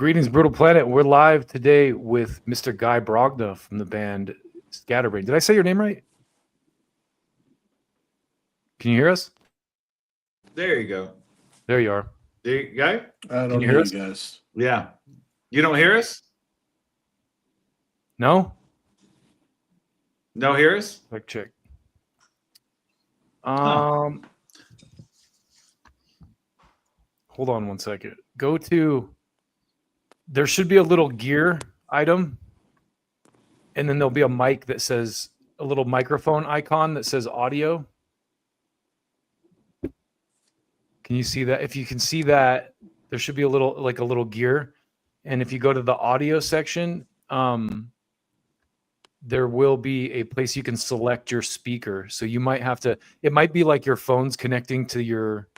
Greetings, Brutal Planet. We're live today with Mr. Guy Brogna from the band Scatterbrain. Did I say your name right? Can you hear us? There you go. There you are. There you go. I don't hear you guys. Yeah. You don't hear us? No? No hear us? Check. Huh. Hold on one second. Go to, there should be a little gear item, and then there'll be a mic that says, a little microphone icon that says audio. Can you see that? If you can see that, there should be a little gear. And if you go to the audio section, there will be a place you can select your speaker. So you might have to, it might be like your phone's connecting to your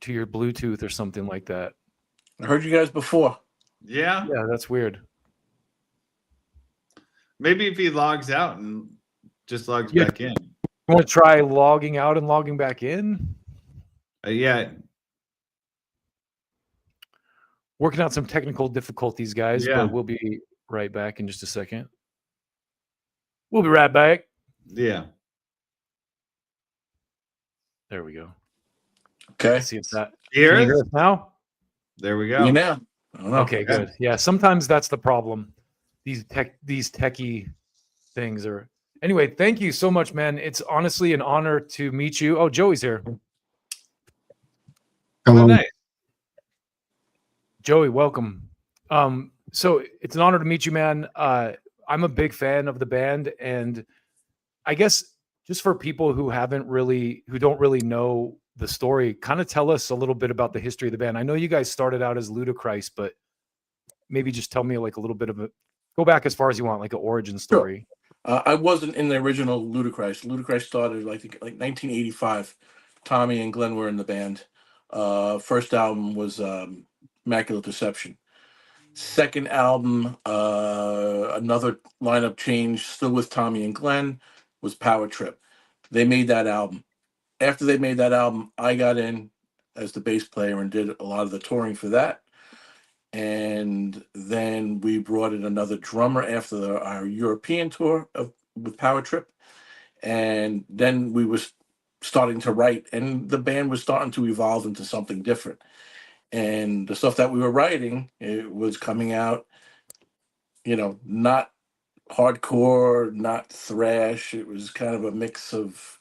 Bluetooth or something like that. I heard you guys before. Yeah. Yeah, that's weird. Maybe if he logs out and just logs back in. You want to try logging out and logging back in? Yeah. Working out some technical difficulties, guys, Yeah. but we'll be right back in just a second. We'll be right back. Yeah. There we go. Okay. Let's see if that. Hear Can you us? hear us now? There we go. You now? I don't know. Okay, good. Yeah, sometimes that's the problem. These techie things are. Anyway, thank you so much, man. It's honestly an honor to meet you. Oh, Joey's here. Oh, nice. Joey, welcome. So it's an honor to meet you, man. I'm a big fan of the band, and I guess just for people who don't really know the story, kind of tell us a little bit about the history of the band. I know you guys started out as Ludacris, but maybe just tell me like a little bit of a, go back as far as you want, like an origin story. Sure. I wasn't in the original Ludacris. Ludacris started like 1985. Tommy and Glenn were in the band. First album was Immaculate Deception. Second album, another lineup change, still with Tommy and Glenn, was Power Trip. They made that album. After they made that album, I got in as the bass player and did a lot of the touring for that. And then we brought in another drummer after our European tour with Power Trip. And then we was starting to write, and the band was starting to evolve into something different. And the stuff that we were writing, it was coming out, not hardcore, not thrash. It was kind of a mix of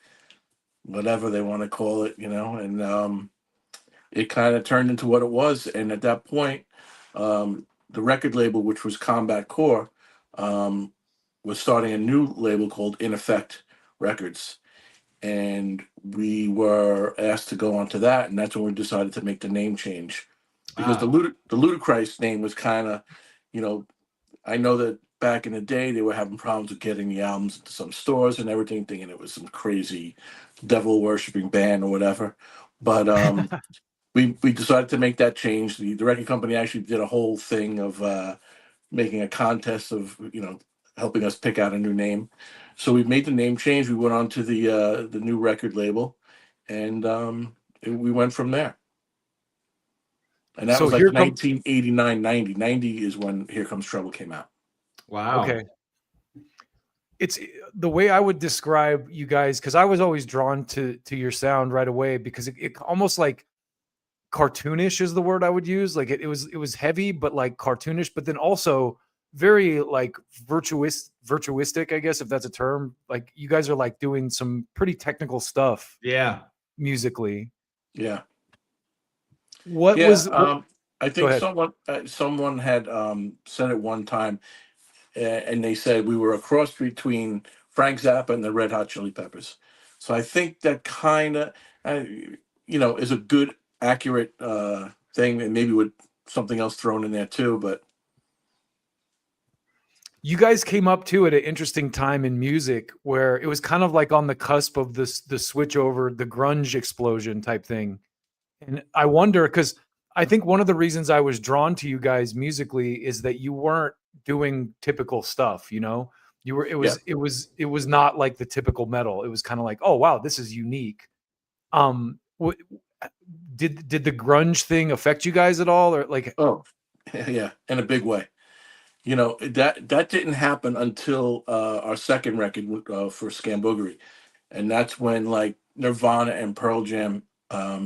whatever they want to call it, and it kind of turned into what it was. And at that point, the record label, which was Combat Core, was starting a new label called In Effect Records. And we were asked to go onto that, and that's when we decided to make the name change. Because the Ludacris name was kind of, I know that back in the day they were having problems with getting the albums into some stores and everything, thinking it was some crazy devil worshipping band or whatever. But we decided to make that change. The record company actually did a whole thing of making a contest of helping us pick out a new name. So we made the name change. We went on to the new record label, and we went from there. And that was like 1989, 90. 90 is when Here Comes Trouble came out. Wow. Okay. It's the way I would describe you guys, because I was always drawn to your sound right away, because it almost like cartoonish is the word I would use. Like it was heavy, but like cartoonish, but then also very like virtuistic, I guess, if that's a term. Like you guys are like doing some pretty technical stuff. Yeah. Musically. Yeah. I think someone had said it one time, and they said we were a cross between Frank Zappa and the Red Hot Chili Peppers. So I think that kind of, is a good, accurate thing, and maybe with something else thrown in there too. But you guys came up too at an interesting time in music where it was kind of like on the cusp of the switch over, the grunge explosion type thing. And I wonder, because I think one of the reasons I was drawn to you guys musically is that you weren't doing typical stuff, You were, it was not like the typical metal. It was kind of like, oh wow, this is unique. did the grunge thing affect you guys at all, or like? Oh, yeah, in a big way. You know, that didn't happen until our second record for Scamboogery, and that's when like Nirvana and Pearl Jam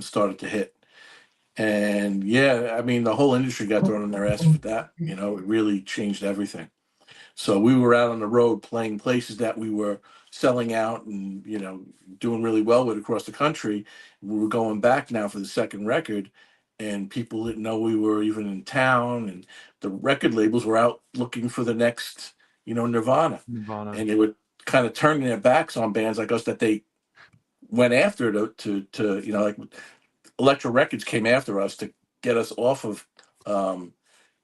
started to hit. And yeah, I mean, the whole industry got thrown on their ass for that. You know, it really changed everything. So we were out on the road playing places that we were selling out and, you know, doing really well with across the country. We were going back now for the second record, and people didn't know we were even in town. And the record labels were out looking for the next, you know, Nirvana. Nirvana. And they were kind of turning their backs on bands like us that they went after to you know, like Elektra Records came after us to get us off of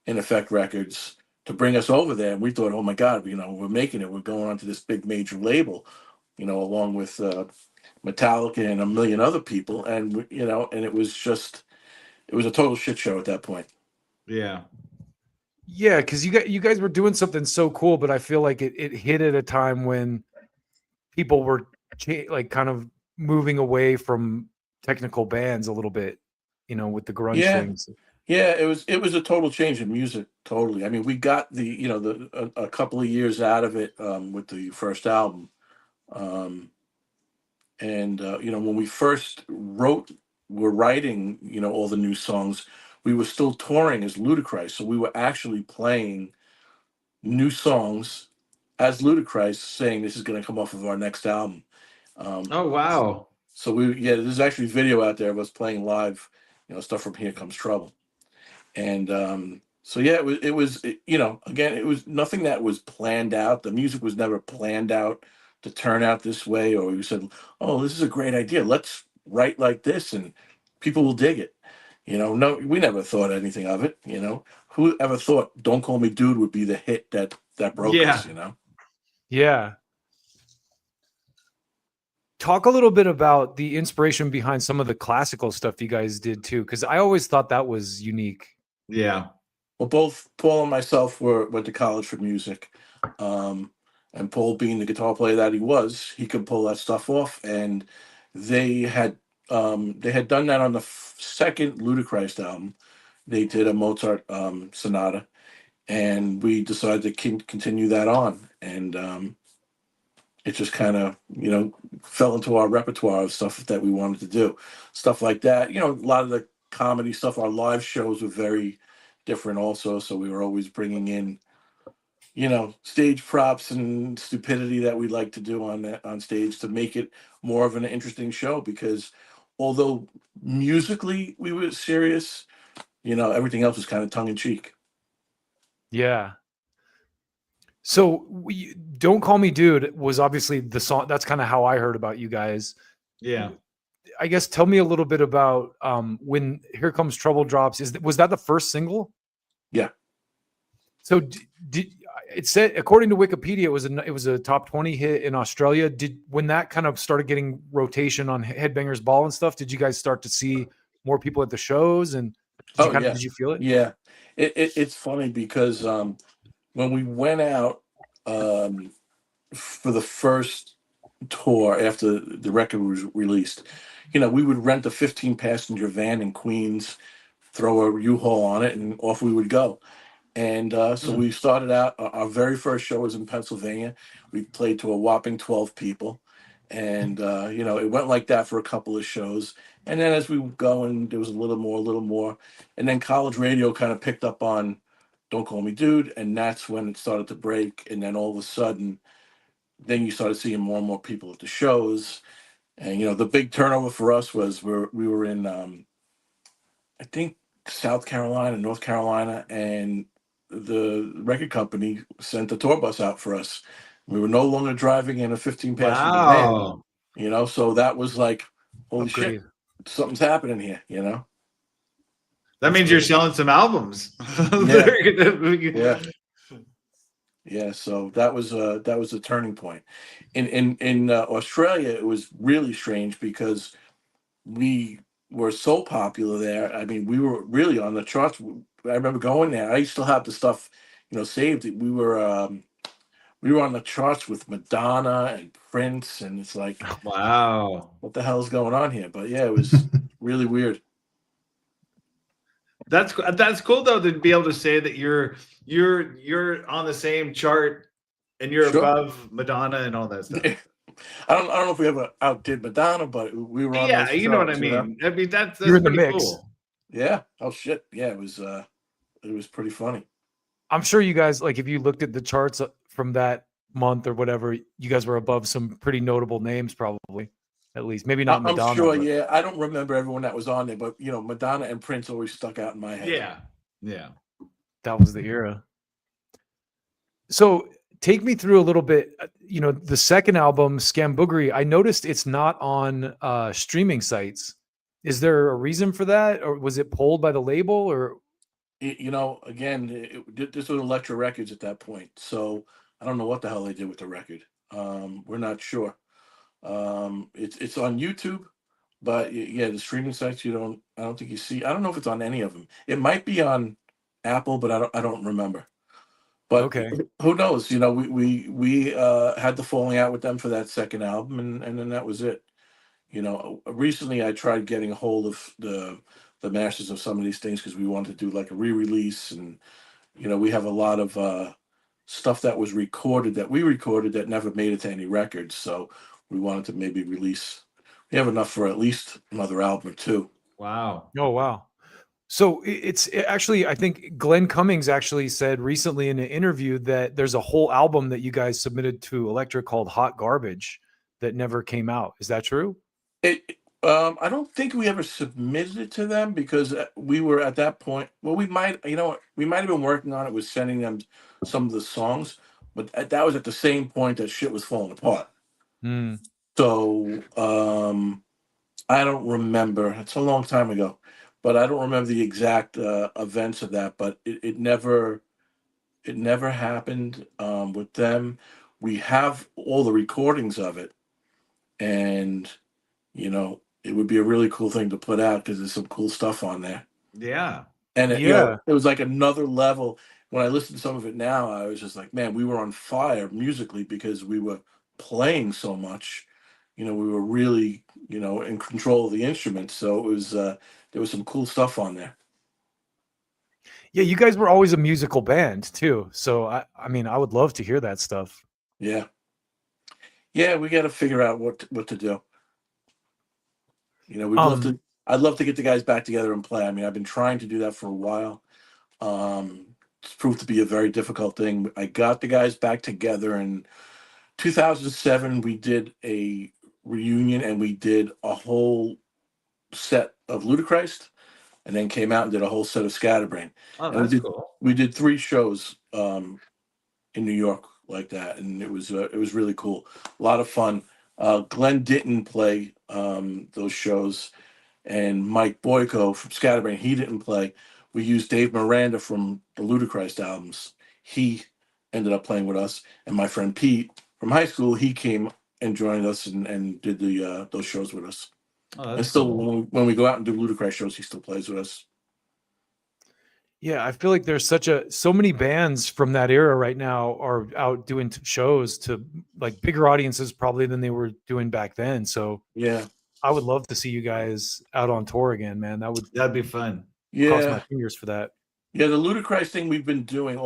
In Effect Records to bring us over there. And we thought, oh my God, you know, we're making it. We're going on to this big major label, you know, along with Metallica and a million other people. And, you know, and it was a total shit show at that point. Yeah. Yeah, because you guys were doing something so cool, but I feel like it hit at a time when people were like kind of moving away from technical bands a little bit, you know, with the grunge things. Yeah, it was a total change in music. Totally. I mean, we got a couple of years out of it with the first album, and you know, when we first were writing, you know, all the new songs, we were still touring as Ludacris, so we were actually playing new songs as Ludacris, saying this is going to come off of our next album. Oh wow. So there's actually video out there of us playing live, you know, stuff from Here Comes Trouble. And so yeah, you know, again, it was nothing that was planned out. The music was never planned out to turn out this way, or we said, oh, this is a great idea, let's write like this and people will dig it. You know, no, we never thought anything of it. You know, who ever thought Don't Call Me Dude would be the hit that broke us, you know? Yeah. Talk a little bit about the inspiration behind some of the classical stuff you guys did too, because I always thought that was unique. Yeah. Well, both Paul and myself went to college for music. And Paul, being the guitar player that he could pull that stuff off. And they had done that on the second Ludacris album. They did a Mozart sonata, and we decided to continue that on. And it just kind of, you know, fell into our repertoire of stuff that we wanted to do. Stuff like that. You know, a lot of the comedy stuff, our live shows were very different also. So we were always bringing in, you know, stage props and stupidity that we like to do on stage to make it more of an interesting show, because although musically we were serious, you know, everything else was kind of tongue in cheek. Yeah. So Don't Call Me Dude was obviously the song. That's kind of how I heard about you guys. Yeah. I guess tell me a little bit about when Here Comes Trouble drops. Was that the first single? Yeah. So did it said, according to Wikipedia, it was a top 20 hit in Australia. When that kind of started getting rotation on Headbangers Ball and stuff, did you guys start to see more people at the shows, and did you feel it? Yeah. It's funny because when we went out for the first tour after the record was released, you know, we would rent a 15-passenger van in Queens, throw a U-Haul on it, and off we would go. And so we started out, our very first show was in Pennsylvania. We played to a whopping 12 people. And, you know, it went like that for a couple of shows. And then as we were going, there was a little more. And then college radio kind of picked up on Don't Call Me Dude. And that's when it started to break. And then all of a sudden, then you started seeing more and more people at the shows. And, you know, the big turnover for us was we were in, I think, South Carolina, North Carolina, and the record company sent a tour bus out for us. We were no longer driving in a 15-passenger van, you know, so that was like, holy shit, something's happening here, you know. That means you're selling some albums. Yeah, so that was a turning point. In Australia, it was really strange because we were so popular there. I mean, we were really on the charts. I remember going there. I still have the stuff, you know, saved. We were on the charts with Madonna and Prince, and it's like, wow, what the hell is going on here? But yeah, it was really weird. That's cool though to be able to say that you're on the same chart and you're Sure. above Madonna and all that stuff. I don't know if we ever outdid Madonna, but we were on Yeah, those you know what I charts, you know? mean. I mean that's You're in the pretty mix. cool. Yeah. Oh shit. Yeah, it was pretty funny. I'm sure you guys, like, if you looked at the charts from that month or whatever, you guys were above some pretty notable names, probably. At least, maybe not I'm Madonna. sure. But Yeah, I don't remember everyone that was on there, but you know, Madonna and Prince always stuck out in my head. Yeah. that was the era. So take me through a little bit. You know, the second album, Scamboogery, I noticed it's not on streaming sites. Is there a reason for that, or was it pulled by the label? Or You know, again, this was Elektra Records at that point, so I don't know what the hell they did with the record. We're not sure. It's on YouTube, but yeah, the streaming sites I don't think you see. I don't know if it's on any of them. It might be on Apple, but I don't remember. But okay, who knows? You know, we had the falling out with them for that second album, and then that was it. You know, recently I tried getting a hold of the masters of some of these things because we wanted to do like a re-release, and you know, we have a lot of stuff that was recorded that we recorded that never made it to any records. So we wanted to maybe release. We have enough for at least another album or two. Wow. oh wow. So actually, I think Glenn Cummings actually said recently in an interview that there's a whole album that you guys submitted to Elektra called Hot Garbage that never came out. Is that true? I don't think we ever submitted it to them because we were at that point. Well, we might, you know, what, we might have been working on it with sending them some of the songs, but that was at the same point that shit was falling apart. Hmm. So I don't remember. It's a long time ago, but I don't remember the exact events of that. But it never happened with them. We have all the recordings of it, and you know, it would be a really cool thing to put out because there's some cool stuff on there. Yeah. And you Yeah. know, it was like another level. When I listened to some of it now, I was just like, man, we were on fire musically because we were playing so much. You know, we were really, you know, in control of the instruments. So it was there was some cool stuff on there. Yeah, you guys were always a musical band too. So I mean, I would love to hear that stuff. Yeah. Yeah, we got to figure out what to do. You know, I'd love to get the guys back together and play. I mean, I've been trying to do that for a while. It's proved to be a very difficult thing. I got the guys back together in 2007. We did a reunion and we did a whole set of Ludacris, and then came out and did a whole set of Scatterbrain. Oh, And that's cool. we did 3 shows in New York like that, and it was really cool, a lot of fun. Glenn didn't play those shows, and Mike Boyko from Scatterbrain, he didn't play. We used Dave Miranda from the Ludacris albums. He ended up playing with us, and my friend Pete from high school, he came and joined us and did those shows with us. Oh, And that's still, cool. when we go out and do Ludacris shows, he still plays with us. Yeah, I feel like there's so many bands from that era right now are out doing shows to like bigger audiences probably than they were doing back then. So Yeah, I would love to see you guys out on tour again, man. That'd be fun. cross my yeah, fingers for that. yeah. The Ludacris thing we've been doing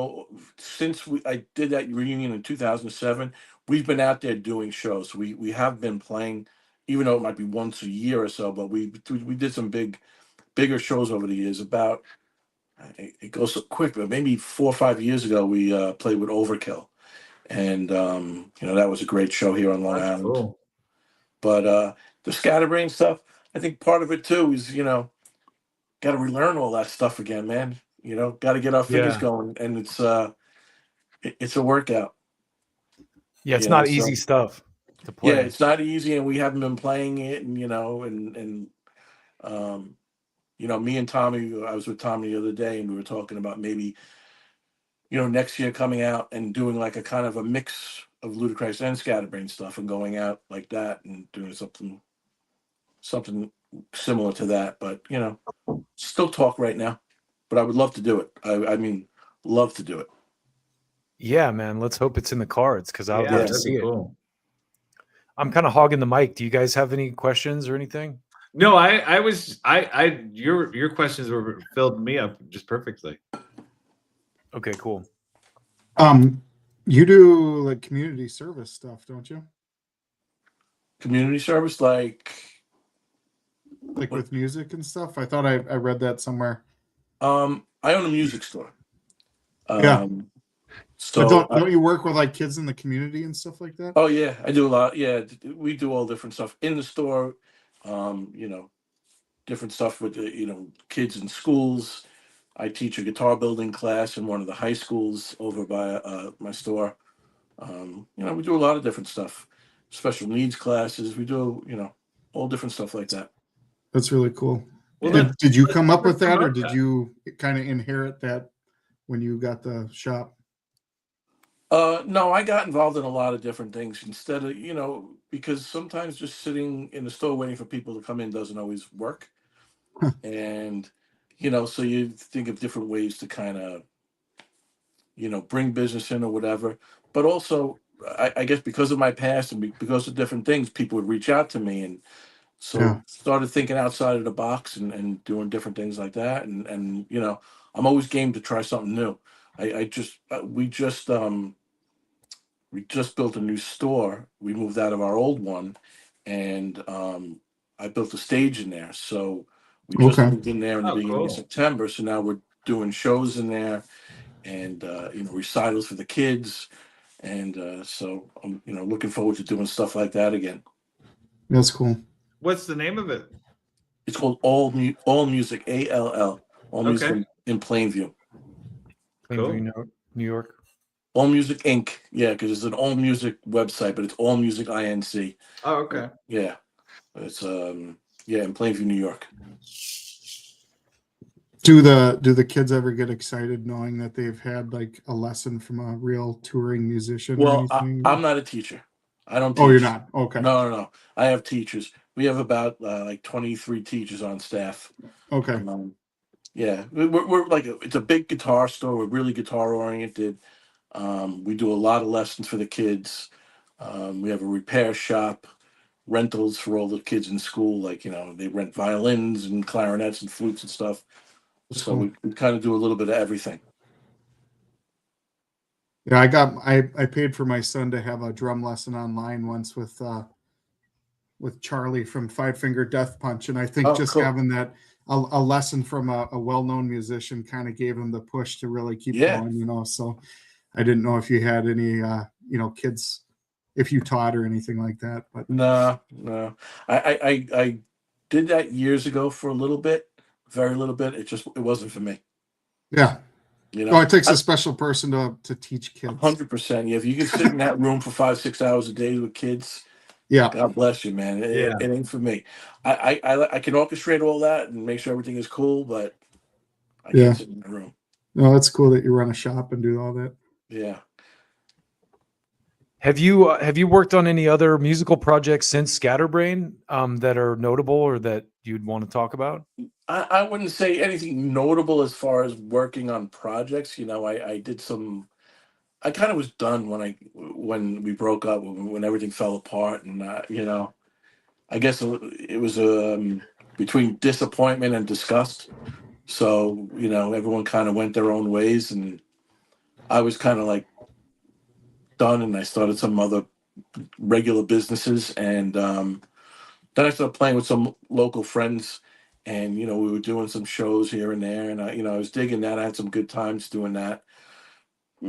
since I did that reunion in 2007. We've been out there doing shows. We have been playing, even though it might be once a year or so. But we did some bigger shows over the years. About it goes so quick, but maybe 4 or 5 years ago, we played with Overkill, and you know, that was a great show here on Long That's Island. cool. But the Scatterbrain stuff, I think part of it too is, you know, got to relearn all that stuff again, man. You know, got to get our fingers Yeah. going, and it's a workout. Yeah, it's You know, not so easy stuff to yeah, play. it's not easy, and we haven't been playing it, and you know, and um, you know, me and Tommy, I was with Tommy the other day, and we were talking about maybe, you know, next year coming out and doing like a kind of a mix of Ludacris and Scatterbrain stuff, and going out like that and doing something similar to that. But you know, still talk right now. But I would love to do it. I mean, love to do it. Yeah, man. Let's hope it's in the cards because I would Yeah, love to that'd see be it. cool. I'm kind of hogging the mic. Do you guys have any questions or anything? No, your questions were filled me up just perfectly. Okay, cool. You do like community service stuff, don't you? Community service, like With music and stuff. I thought I read that somewhere. I own a music store. Yeah. But So don't you work with like kids in the community and stuff like that? oh yeah, I do a lot. Yeah, we do all different stuff in the store. Different stuff with kids in schools. I teach a guitar building class in one of the high schools over by my store. We do a lot of different stuff. Special needs classes. We do all different stuff like that. That's really cool. Well, Did you come up with that, or promote did that. you kind of inherit that when you got the shop? No, I got involved in a lot of different things instead of, because sometimes just sitting in the store waiting for people to come in doesn't always work. And, so you think of different ways to kind of, bring business in or whatever. But also, I guess because of my past and because of different things, people would reach out to me. And so Yeah. started thinking outside of the box and doing different things like that. And I'm always game to try something new. We just built a new store. We moved out of our old one, and I built a stage in there. So we just Okay. moved in there in the Oh, beginning cool. of September. So now we're doing shows in there, and recitals for the kids, and so I'm looking forward to doing stuff like that again. That's cool. What's the name of it? It's called All Music, ALL, All Music Okay. in Plainview. Plainview, New York. All Music Inc. Yeah, because it's an All Music website, but it's All Music Inc. Oh, okay. Yeah, it's in Plainview, New York. Do the kids ever get excited knowing that they've had like a lesson from a real touring musician? Well, or anything? I'm not a teacher. I don't teach. Oh, you're not? Okay. No. I have teachers. We have about 23 teachers on staff. Okay. Yeah, we're like it's a big guitar store. We're really guitar oriented. We do a lot of lessons for the kids. We have a repair shop, rentals for all the kids in school. Like they rent violins and clarinets and flutes and stuff. That's So cool. we kind of do a little bit of everything. Yeah, I paid for my son to have a drum lesson online once with Charlie from Five Finger Death Punch, and I think Oh, just cool. having that a lesson from a well-known musician kind of gave him the push to really keep Yeah. going. So I didn't know if you had any kids, if you taught or anything like that. But No. I did that years ago for a little bit, very little bit. It wasn't for me. yeah, it takes a special person to teach kids. 100%. Yeah, if you can sit in that room for 5-6 hours a day with kids, Yeah, God bless you, man. It ain't for me. I can orchestrate all that and make sure everything is cool, but I can't sit in the room. No, it's cool that you run a shop and do all that. Yeah. Have you worked on any other musical projects since Scatterbrain that are notable or that you'd want to talk about? I wouldn't say anything notable as far as working on projects. I did some. I kind of was done when we broke up, when everything fell apart, and I guess it was between disappointment and disgust. So everyone kind of went their own ways, and I was kind of like done, and I started some other regular businesses, and then I started playing with some local friends, and we were doing some shows here and there, and I was digging that. I had some good times doing that.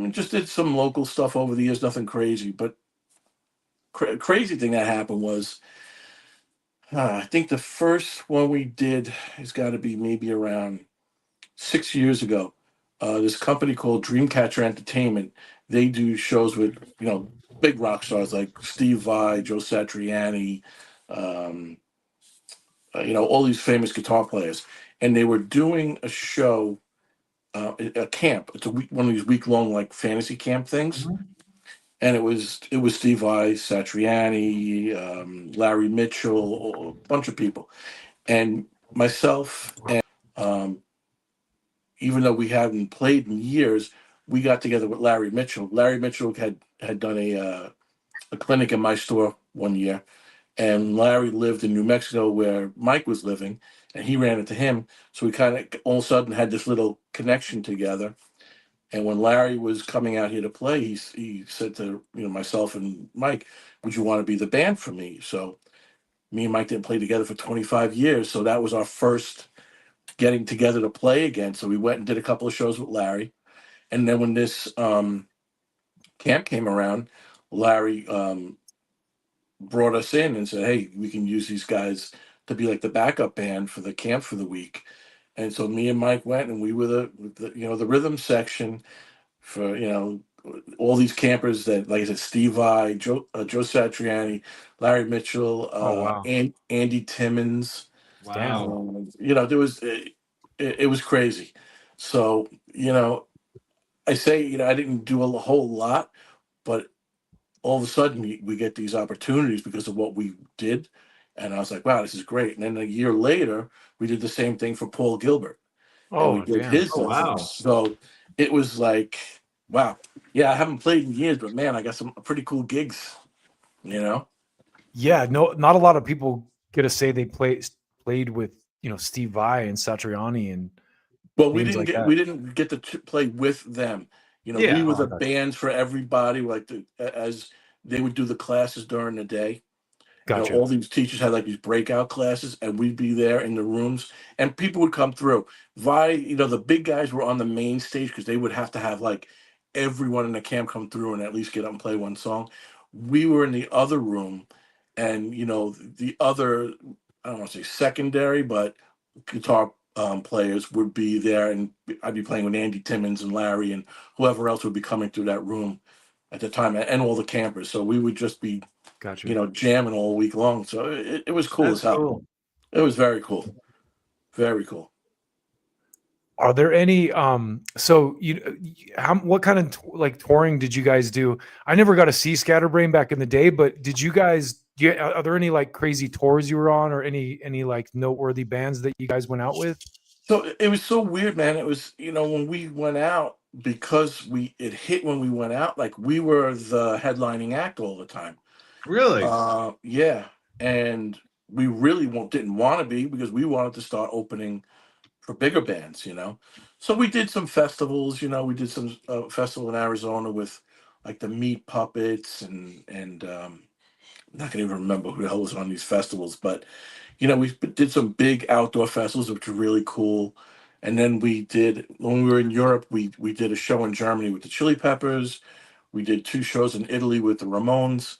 Just did some local stuff over the years, nothing crazy, but crazy thing that happened was I think the first one we did has got to be maybe around 6 years ago. This company called Dreamcatcher Entertainment, they do shows with big rock stars like Steve Vai, Joe Satriani, all these famous guitar players, and they were doing a show, a camp. It's one of these week-long like fantasy camp things, and it was Steve Vai, Satriani, Larry Mitchell, a bunch of people, and myself, and even though we hadn't played in years, we got together with Larry Mitchell. Larry Mitchell had done a clinic in my store one year, and Larry lived in New Mexico where Mike was living, and he ran into him. So we kind of all of a sudden had this little connection together. And when Larry was coming out here to play, he said to myself and Mike, "Would you want to be the band for me?" So me and Mike didn't play together for 25 years, so that was our first getting together to play again. So we went and did a couple of shows with Larry, and then when this camp came around, Larry brought us in and said, "Hey, we can use these guys to be like the backup band for the camp for the week." And so me and Mike went, and we were the rhythm section for all these campers that, like I said, Steve Vai, Joe Satriani, Larry Mitchell, Oh wow. and Andy Timmons. Wow. There was it was crazy. So I say I didn't do a whole lot, but all of a sudden we get these opportunities because of what we did, and I was like, wow, this is great. And then a year later, we did the same thing for Paul Gilbert, and we Oh did damn. his Oh, wow. So it was like, wow, yeah, I haven't played in years, but man, I got some pretty cool gigs. Yeah, no, not a lot of people get to say they played with Steve Vai and Satriani and Well, names like that. we didn't get to play with them. We Yeah. were Oh, the I got you. bands for everybody. Like as they would do the classes during the day. Gotcha. All these teachers had like these breakout classes, and we'd be there in the rooms, and people would come through. The big guys were on the main stage because they would have to have like everyone in the camp come through and at least get up and play one song. We were in the other room, and the other, I don't want to say secondary, but guitar players would be there, and I'd be playing with Andy Timmons and Larry and whoever else would be coming through that room at the time, and all the campers. So we would just be Gotcha. jamming all week long. So it was cool That's as hell. cool. It was very cool. Very cool. Are there any so what kind of like touring did you guys do? I never got to see Scatterbrain back in the day, but did you guys are there any like crazy tours you were on, or any like noteworthy bands that you guys went out with? So it was so weird, man. It was, when we went out, because it hit when we went out, like we were the headlining act all the time. Really? Yeah. And we really didn't want to be, because we wanted to start opening for bigger bands. So we did some festivals. We did some festival in Arizona with like the Meat Puppets, and I'm not gonna even remember who the hell was on these festivals, but we did some big outdoor festivals, which were really cool. And then when we were in Europe, we did a show in Germany with the Chili Peppers. We did 2 shows in Italy with the Ramones.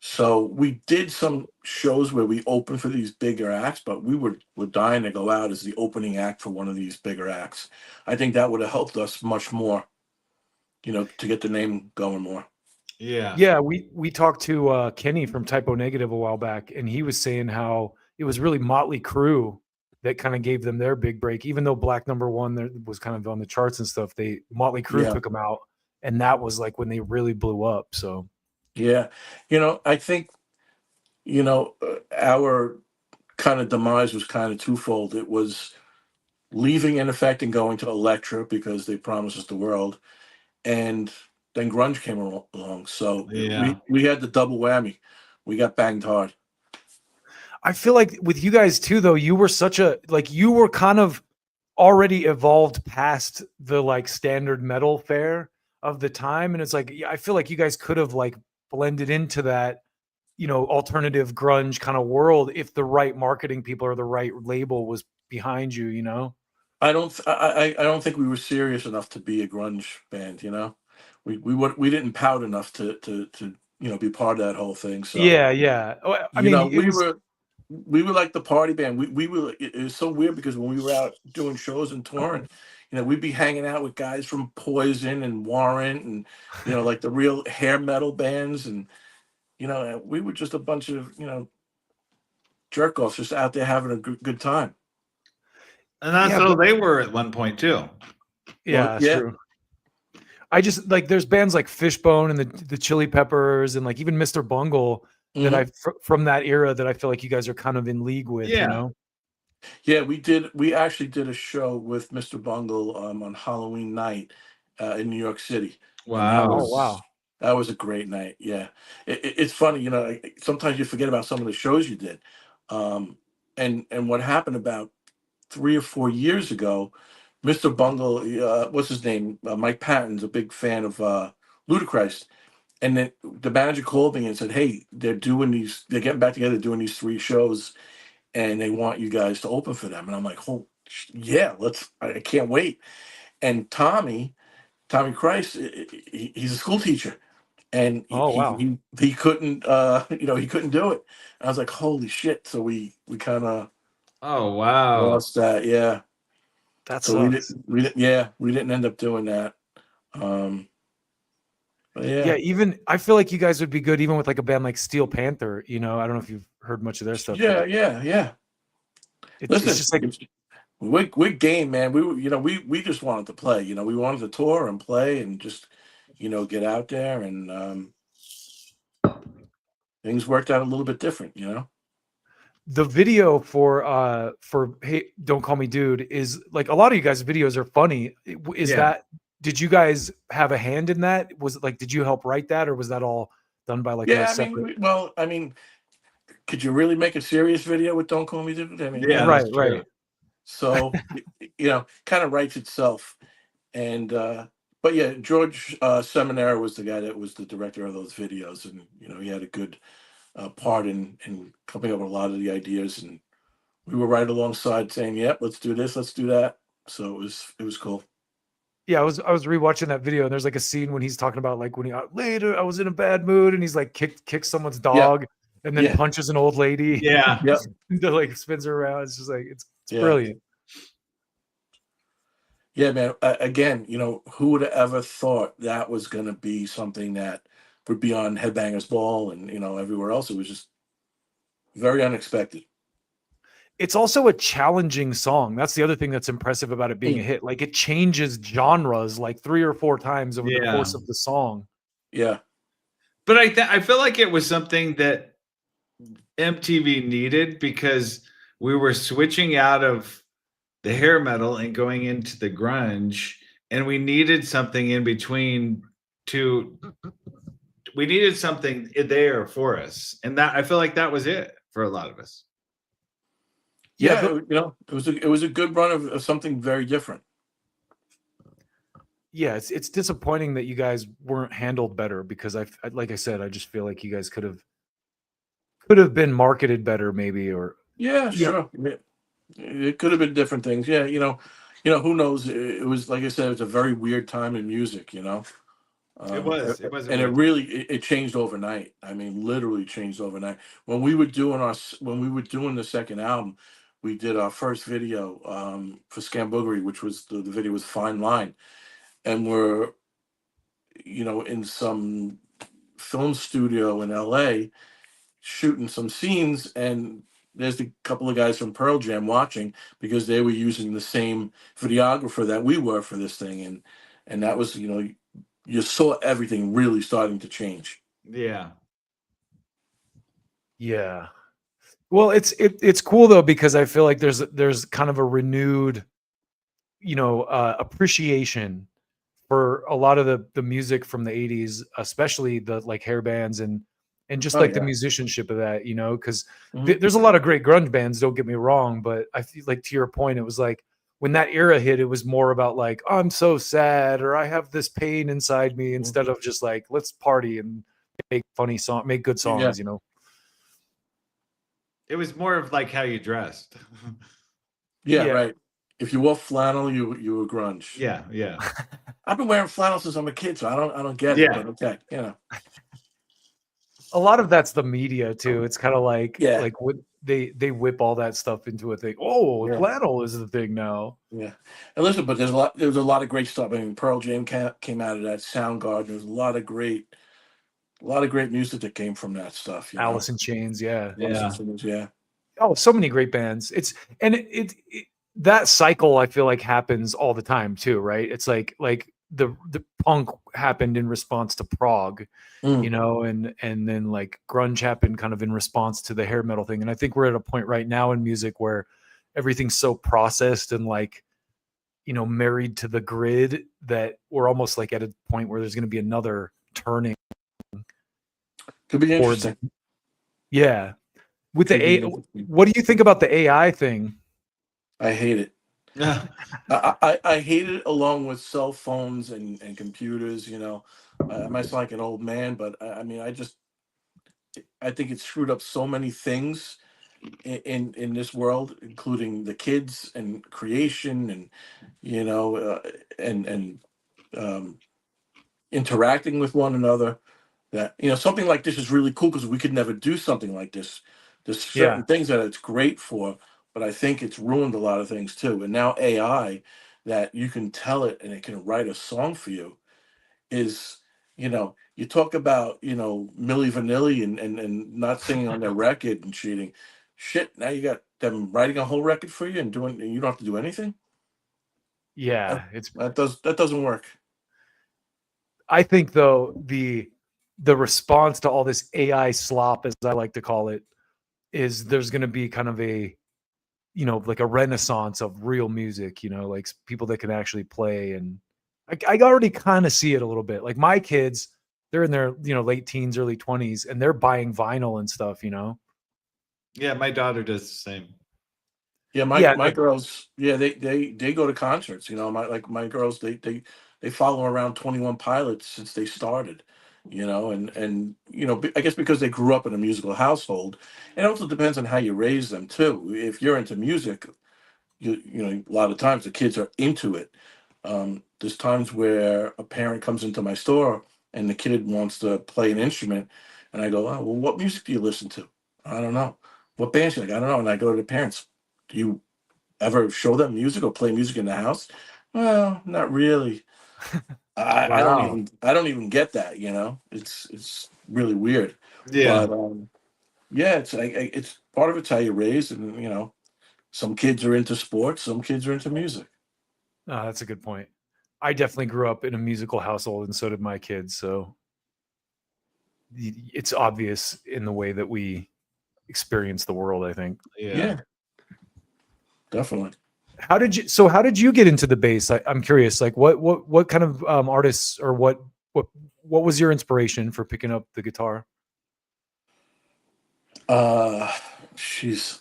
So we did some shows where we opened for these bigger acts, but we were dying to go out as the opening act for one of these bigger acts. I think that would have helped us much more, to get the name going more. Yeah. Yeah, we talked to Kenny from Typo Negative a while back, and he was saying how it was really Motley Crue that kind of gave them their big break. Even though Black Number One was kind of on the charts and stuff, Motley Crue Yeah. took them out, and that was like when they really blew up. So Yeah. I think, our kind of demise was kind of twofold. It was leaving In Effect and going to Elektra because they promised us the world, and then grunge came along. So Yeah. we had the double whammy. We got banged hard. I feel like with you guys too, though, you were you were kind of already evolved past the like standard metal fare of the time, and it's like I feel like you guys could have like blended into that alternative grunge kind of world if the right marketing people or the right label was behind you. I don't think we were serious enough to be a grunge band. We didn't pout enough to be part of that whole thing. So Yeah. Oh, I mean, it was we were like the party band. We were. It was so weird because when we were out doing shows and touring, we'd be hanging out with guys from Poison and Warrant, and like the real hair metal bands, and we were just a bunch of jerk offs just out there having a good time. And that's Yeah, how they were at one point too. yeah, Well, that's yeah. true. I just like there's bands like Fishbone and the Chili Peppers and like even Mr. Bungle that from that era that I feel like you guys are kind of in league with. Yeah. Yeah, we actually did a show with Mr. Bungle on Halloween night in New York City. Wow. Oh wow. That was a great night. Yeah, it's funny, you know. Sometimes you forget about some of the shows you did, and what happened about 3 or 4 years ago. Mr. Bungle, what's his name? Mike Patton's a big fan of Ludacris, and then the manager called me and said, "Hey, they're getting back together, doing these 3 shows, and they want you guys to open for them." And I'm like, "Oh, yeah, let's! I can't wait." And Tommy Christ, he's a school teacher, and Oh wow, he couldn't, he couldn't do it. I was like, "Holy shit!" So we kind of Oh wow. lost that, yeah. that So we sucks. didn't, we didn't, yeah, we didn't end up doing that. Um, but Yeah, yeah, even I feel like you guys would be good even with like a band like Steel Panther. You know, I don't know if you've heard much of their stuff, yeah, but yeah, yeah. it's Listen, just like we're game, man. We just wanted to play. You know, we wanted to tour and play and just, get out there, and things worked out a little bit different. You know. the video for Hey Don't Call Me Dude is like a lot of you guys' videos are funny. Is Yeah. that did you guys have a hand in that? Was it like did you help write that or was that all done by like a Yeah, I mean, separate? could you really make a serious video with "Don't Call Me Dude"? I mean, Yeah, Right, that's true. right. so kind of writes itself. And but yeah, George Seminara was the guy that was the director of those videos, and he had a good part in coming up with a lot of the ideas, and we were right alongside saying, "Yep, let's do this, let's do that." So it was cool. Yeah, I was rewatching that video and there's like a scene when he's talking about like when he later I was in a bad mood and he's like kicks someone's Yeah, dog and then yeah, punches an old lady Yeah. yeah, and like spins her around. It's just like it's yeah, brilliant. yeah, man. Again, who would have ever thought that was going to be something that would be on Headbangers Ball and everywhere else? It was just very unexpected. It's also a challenging song. That's the other thing that's impressive about it being a Mm, hit. Like it changes genres like 3 or 4 times over the Yeah. course of the song. yeah, But I feel like it was something that MTV needed because we were switching out of the hair metal and going into the grunge, and we needed something in between to we needed something there for us. And that I feel like that was it for a lot of us. Yeah, yeah. It was a good run of something very different. yeah, it's disappointing that you guys weren't handled better because like I said, I just feel like you guys could have been marketed better maybe or Yeah, yeah. sure. Yeah. It could have been different things. Yeah, who knows? It was, like I said, it was a very weird time in music. It was. It was a And it weird. really it changed overnight. I mean, literally changed overnight. When we were doing the second album, we did our first video for Scamboogery, which was the video was Fine Line, and we're in some film studio in L.A. shooting some scenes, and there's a couple of guys from Pearl Jam watching because they were using the same videographer that we were for this thing, and that was you saw everything really starting to change. Yeah. Yeah. Well, it's cool though because I feel like there's kind of a renewed, appreciation for a lot of the music from the 80s, especially the like hair bands and just Oh like the yeah. musicianship of that, because Mhm. there's a lot of great grunge bands, don't get me wrong, but I feel like to your point, it was like when that era hit, it was more about like, oh, I'm so sad or I have this pain inside me Mhm. instead of just like, let's party and make good Yeah, songs. It was more of like how you dressed. yeah, Yeah. right. If you wore flannel, you were grunge. Yeah. Yeah. I've been wearing flannel since I'm a kid, so I don't get it. Yeah. But okay, A lot of that's the media too. It's kind of Yeah. like what they whip all that stuff into a thing. Oh, Yeah. flannel is the thing now. Yeah. And listen, but there's a lot of great stuff. I mean, Pearl Jam came out of that. Soundgarden. There's a lot of great music that came from that stuff. Alice in Chains, yeah. Yeah. Yeah. Oh, so many great bands. It that cycle I feel like happens all the time too, right? It's like the punk happened in response to prog, Mm. and then like grunge happened kind of in response to the hair metal thing. And I think we're at a point right now in music where everything's so processed and like, married to the grid that we're almost like at a point where there's going to be another turning Could be boards. interesting. Yeah. With Could the be A, interesting. what do you think about the AI thing? I hate it. Yeah. I hate it along with cell phones and computers. You know, I might sound like an old man, but I mean, I think it screwed up so many things in this world, including the kids and creation, and you know, and um, interacting with one another. That something like this is really cool because we could never do something like this. There's Yeah. certain things that it's great for, but I think it's ruined a lot of things too. And now AI, that you can tell it and it can write a song for you, is you talk about Milli Vanilli and not singing on their record and cheating. Shit, now you got them writing a whole record for you and you don't have to do anything. Yeah. That doesn't work. I think though the response to all this AI slop, as I like to call it, is there's going to be kind of a like a renaissance of real music. Like people that can actually play, and I already kind of see it a little bit. Like my kids, they're in their late teens, early 20s, and they're buying vinyl and stuff. Yeah, my daughter does the same. Yeah, my Yeah, my girls, yeah, they go to concerts. My girls, they follow around 21 Pilots since they started. I guess because they grew up in a musical household. It also depends on how you raise them too. If you're into music, a lot of times the kids are into it. There's times where a parent comes into my store and the kid wants to play an instrument, and I go, "Oh, well, what music do you listen to?" I don't know. What bands you like? I don't know. And I go to the parents. Do you ever show them music or play music in the house? Well, not really. wow. I don't even get that. It's really weird. Yeah. But yeah, it's part of it's how you're raised, and some kids are into sports, some kids are into music. Oh, that's a good point. I definitely grew up in a musical household, and so did my kids. So it's obvious in the way that we experience the world, I think. Yeah. Yeah, definitely. How did you get into the bass? I'm curious. Like what kind of artists, or what was your inspiration for picking up the guitar? Uh,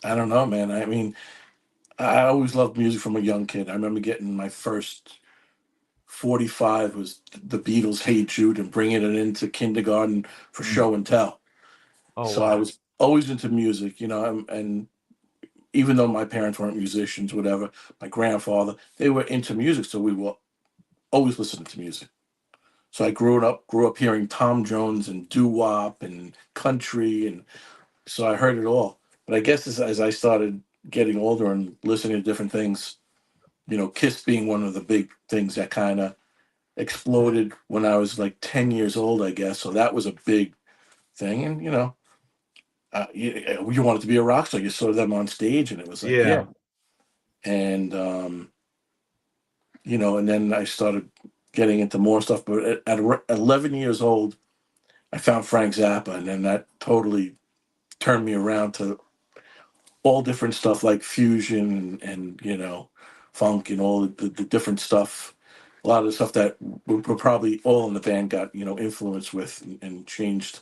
I don't know, man. I mean, I always loved music from a young kid. I remember getting my first 45 was the Beatles' "Hey Jude" and bringing it into kindergarten for Mm. show and tell. Oh So I wow. was always into music, and even though my parents weren't musicians, whatever, my grandfather, they were into music, so we were always listening to music. So I grew up hearing Tom Jones and doo wop and country, and so I heard it all. But I guess as I started getting older and listening to different things, Kiss being one of the big things that kind of exploded when I was like 10 years old, I guess. So that was a big thing. And, you wanted to be a rock star. You saw them on stage and it was like, Yeah. yeah. And, and then I started getting into more stuff. But at 11 years old, I found Frank Zappa. And then that totally turned me around to all different stuff like fusion and funk and all the different stuff. A lot of the stuff that we're probably all in the band got influenced with and changed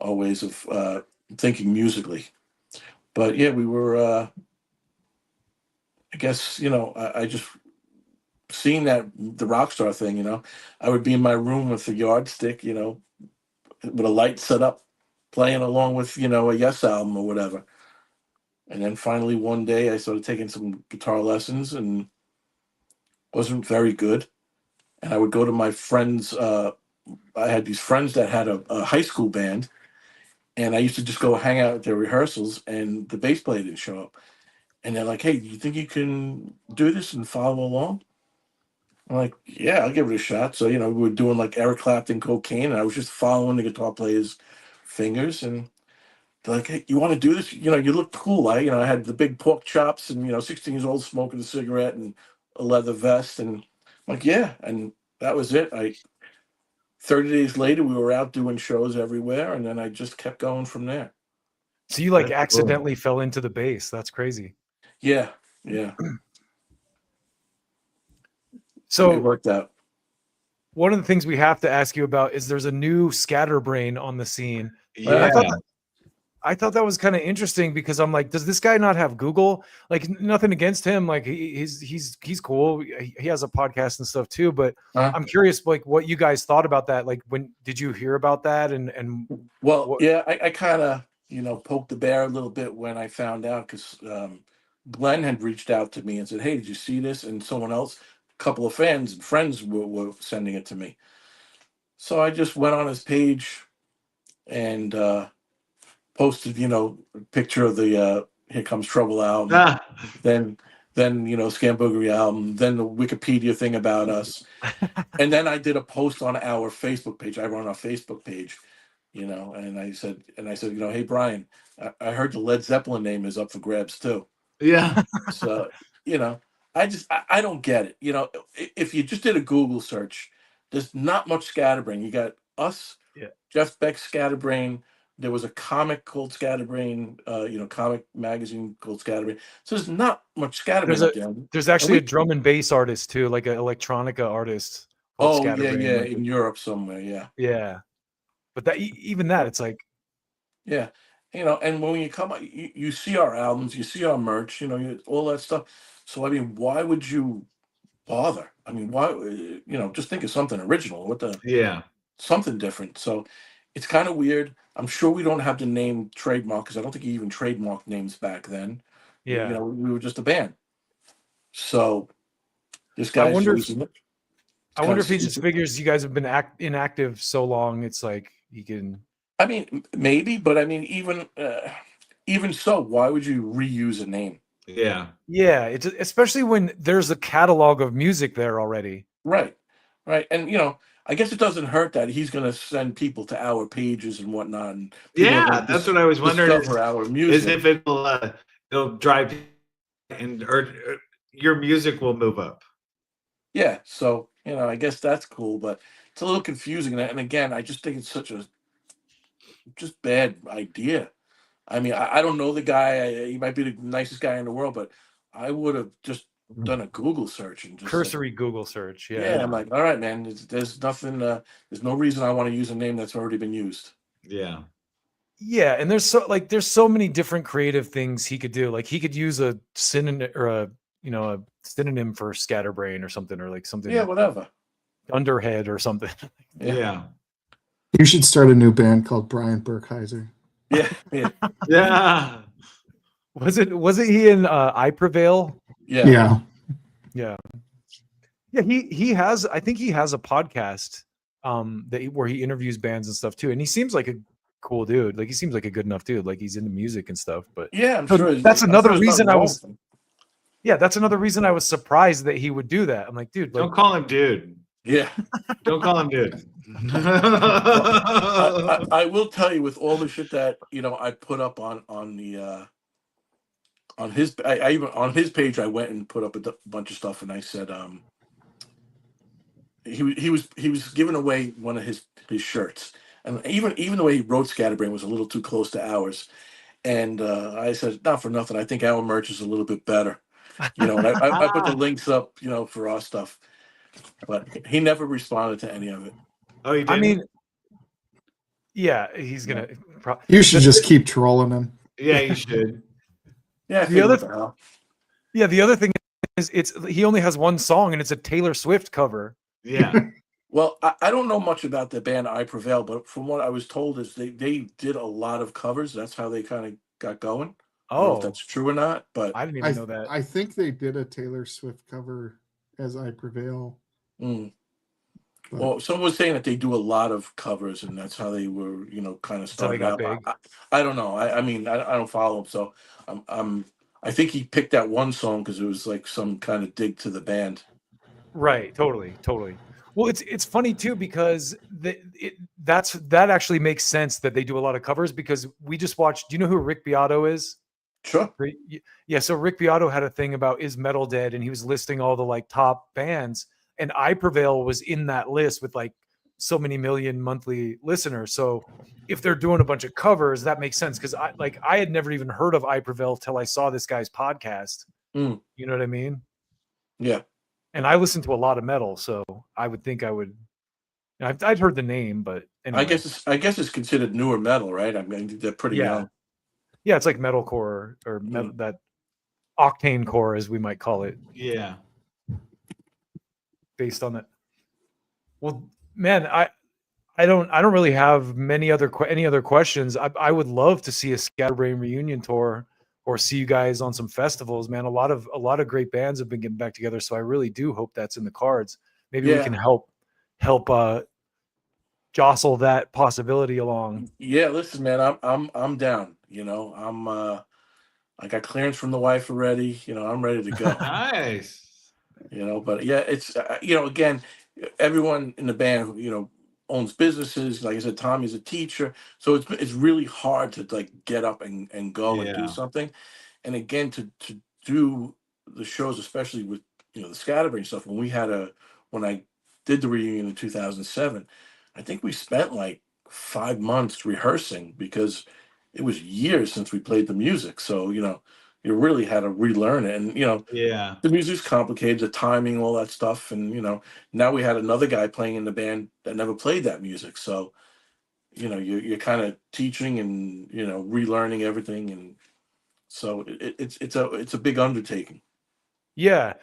our ways of thinking musically. But yeah, we were. I guess I just seeing that the rock star thing. I would be in my room with a yardstick, with a light set up, playing along with a Yes album or whatever. And then finally one day I started taking some guitar lessons and wasn't very good. And I would go to my friends. I had these friends that had a high school band, and I used to just go hang out at their rehearsals, and the bass player didn't show up. And they're like, "Hey, do you think you can do this and follow along?" I'm like, "Yeah, I'll give it a shot." So, we were doing like Eric Clapton cocaine, and I was just following the guitar player's fingers. And they're like, "Hey, you want to do this? You look cool." I had the big pork chops and, 16 years old smoking a cigarette and a leather vest. And I'm like, yeah. And that was it. 30 days later, we were out doing shows everywhere. And then I just kept going from there. So you like That's cool. accidentally fell into the bass. That's crazy. Yeah. Yeah. So It worked out. one of the things we have to ask you about is there's a new Scatterbrain on the scene. Yeah. I thought that was kind of interesting because I'm like, does this guy not have Google? Like, nothing against him. Like, he's cool. He has a podcast and stuff too. But I'm curious, like, what you guys thought about that. Like, when did you hear about that? And Well, what, yeah, I kind of, poked the bear a little bit when I found out because Glenn had reached out to me and said, "Hey, did you see this?" And someone else, a couple of fans and friends were sending it to me. So I just went on his page and posted, a picture of the Here Comes Trouble album, Ah, then Scamboogery album, then the Wikipedia thing about us, and then I did a post on our Facebook page. I run our Facebook page, and I said, hey Brian, I heard the Led Zeppelin name is up for grabs too. yeah. So, I don't get it. If you just did a Google search, there's not much Scatterbrain. You got us, Yeah. Jeff Beck's Scatterbrain. There was a comic called Scatterbrain, comic magazine called Scatterbrain. So there's not much Scatterbrain up there. there's actually a drum and bass artist too, like an electronica artist called Oh, yeah, Scatterbrain. yeah, Like, in Europe somewhere, yeah. yeah. But that even that, it's like, Yeah. And when you come out, you see our albums, you see our merch, all that stuff. So, I mean, why would you bother? I mean, why, just think of something original, Yeah. something different. So it's kind of weird. I'm sure we don't have the name trademark because I don't think you even trademarked names back then. yeah. We were just a band. So this I guy's wonder if using it. I wonder if he just figures you guys have been inactive so long, it's like he can. I mean, maybe, but I mean, even so, why would you reuse a name? Yeah. Yeah, it's especially when there's a catalog of music there already. Right, right, and I guess it doesn't hurt that he's going to send people to our pages and whatnot, and people are Yeah. gonna That's what I was wondering. discover our Is music. if it'll drive or your music will move up. Yeah, so I guess that's cool, but it's a little confusing. And again, I just think it's such a just bad idea. I mean, I don't know the guy. He might be the nicest guy in the world, but I would have just done a Google search and just said, Cursory Google search. yeah, Yeah. I'm like, all right, man. There's nothing. There's no reason I want to use a name that's already been used. Yeah. Yeah, and there's so many different creative things he could do. Like he could use a synonym or a synonym for Scatterbrain or something, or like something Yeah, whatever. Underhead or something. Yeah. You should start a new band called Brian Burkheiser. Yeah, yeah, Yeah. Was it he in I Prevail? yeah. Yeah. Yeah. Yeah, he has, I think he has a podcast where he interviews bands and stuff too. And he seems like a cool dude. Like he seems like a good enough dude. Like he's into music and stuff. But Yeah, I'm So sure. that's I'm another sure there's reason nothing I wrong was- with him. yeah, that's another reason I was surprised that he would do that. I'm like, dude, like, Don't call him dude. Yeah. Don't call him dude. I will tell you, with all the shit that I put up on the on his I even on his page, I went and put up a bunch of stuff, and I said he was giving away one of his shirts, and even the way he wrote Scatterbrain was a little too close to ours, and I said, not for nothing, I think our merch is a little bit better, and I put the links up for our stuff, but he never responded to any of it. Oh, you did. I mean, yeah, he's gonna. You should just keep trolling him. Yeah, you should. Yeah, I The figured, other what the hell? Yeah, the other thing is he only has one song and it's a Taylor Swift cover. Yeah. Well, I don't know much about the band I Prevail, but from what I was told is they did a lot of covers. That's how they kind of got going. I don't know if that's true or not, but I didn't even know that. I think they did a Taylor Swift cover as I Prevail. Well, someone was saying that they do a lot of covers, and that's how they were, kind of That's how they started got out. big. I don't know. I mean, I don't follow him, so I think he picked that one song because it was like some kind of dig to the band. Right, totally. Well, it's funny too because that actually makes sense that they do a lot of covers because we just watched. Do you know who Rick Beato is? Sure. Yeah, so Rick Beato had a thing about Is Metal Dead, and he was listing all the like top bands, and I Prevail was in that list with like so many million monthly listeners. So if they're doing a bunch of covers, that makes sense because I had never even heard of I Prevail till I saw this guy's podcast. You know what I mean? Yeah. And I listen to a lot of metal, so I would think I would I've heard the name, but anyway. I guess it's considered newer metal, right? I mean, they're pretty young. Yeah, it's like metalcore or that octane core, as we might call it. Yeah. Based on that. Well, man, I don't really have any other questions. I would love to see a Scatterbrain reunion tour or see you guys on some festivals, man. A lot of great bands have been getting back together, so I really do hope that's in the cards. Maybe we can help jostle that possibility along. Yeah, listen, man, I'm down. You know, I got clearance from the wife already. You know, I'm ready to go. Nice. You know, but yeah, it's you know, again, everyone in the band, you know, owns businesses. Like I said, Tommy's a teacher, so it's really hard to like get up and go and do Yeah. something. And again, to do the shows, especially with, you know, the Scatterbrain stuff. When I did the reunion in 2007, I think we spent like 5 months rehearsing because it was years since we played the music. So, you know, you really had to relearn it. And, you know, Yeah. the music's complicated, the timing, all that stuff. And, you know, now we had another guy playing in the band that never played that music. So, you know, you're kind of teaching and, you know, relearning everything. And so it's a big undertaking. Yeah.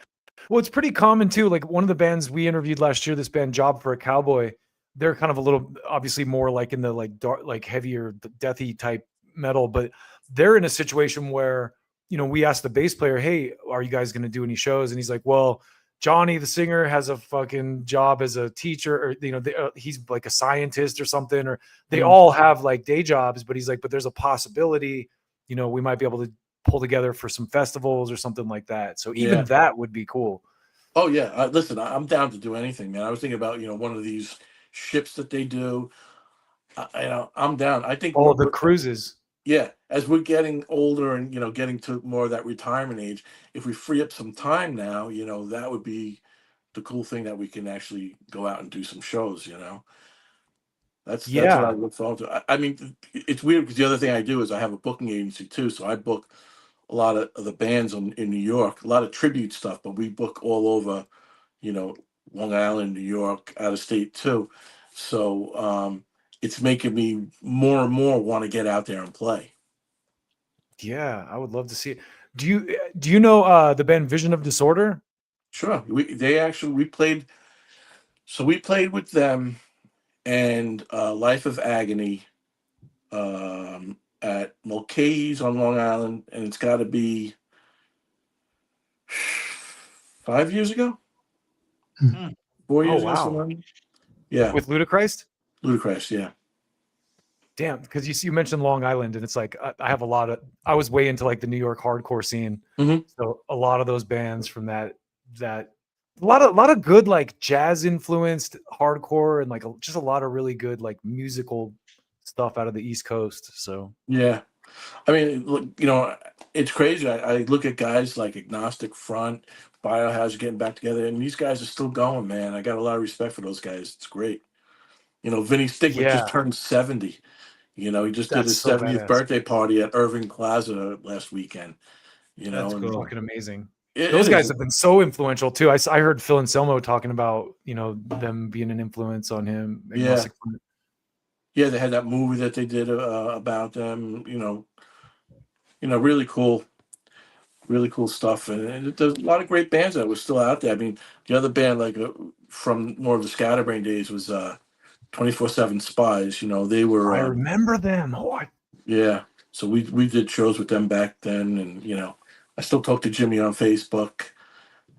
Well, it's pretty common too. Like one of the bands we interviewed last year, this band Job for a Cowboy, they're kind of a little, obviously more like in the like dark, like heavier, deathy type metal, but they're in a situation where, you know, we asked the bass player, hey, are you guys going to do any shows? And he's like, well, Johnny, the singer, has a fucking job as a teacher, or, you know, he's like a scientist or something, or they all have like day jobs, but he's like, but there's a possibility, you know, we might be able to pull together for some festivals or something like that. So even that would be cool. Oh yeah. Listen, I'm down to do anything, man. I was thinking about, you know, one of these ships that they do. I'm down. I think Oh, the cruises. Yeah, as we're getting older and, you know, getting to more of that retirement age, if we free up some time now, you know, that would be the cool thing, that we can actually go out and do some shows, you know. That's what I look forward to. I mean, it's weird because the other thing I do is I have a booking agency too, so I book a lot of the bands in New York, a lot of tribute stuff, but we book all over, you know, Long Island, New York, out of state too. So it's making me more and more want to get out there and play. Yeah, I would love to see it. Do you know the band Vision of Disorder? Sure. We played with them and Life of Agony at Mulcahy's on Long Island, and it's got to be 5 years ago. 4 years ago. Something. Yeah. With Ludacris? Ludacris, yeah. Damn, because you mentioned Long Island, and it's like I was way into like the New York hardcore scene. So a lot of those bands from that a lot of good like jazz influenced hardcore, and like just a lot of really good like musical stuff out of the East Coast. So yeah, I mean, look, you know, it's crazy. I look at guys like Agnostic Front, Biohazard getting back together, and these guys are still going, man. I got a lot of respect for those guys. It's great. You know, Vinny Stigma just turned 70. You know, he just did his 70th birthday party at Irving Plaza last weekend. You know, that's fucking amazing. Those Those guys have been so influential too. I heard Phil Anselmo talking about, you know, them being an influence on him. Yeah, they had that movie that they did about them. You know, really cool stuff. And there's a lot of great bands that were still out there. I mean, the other band, like from more of the Scatterbrain days, was 24/7 Spies. You know, they were. I remember them. Yeah, so we did shows with them back then, and you know, I still talk to Jimmy on Facebook.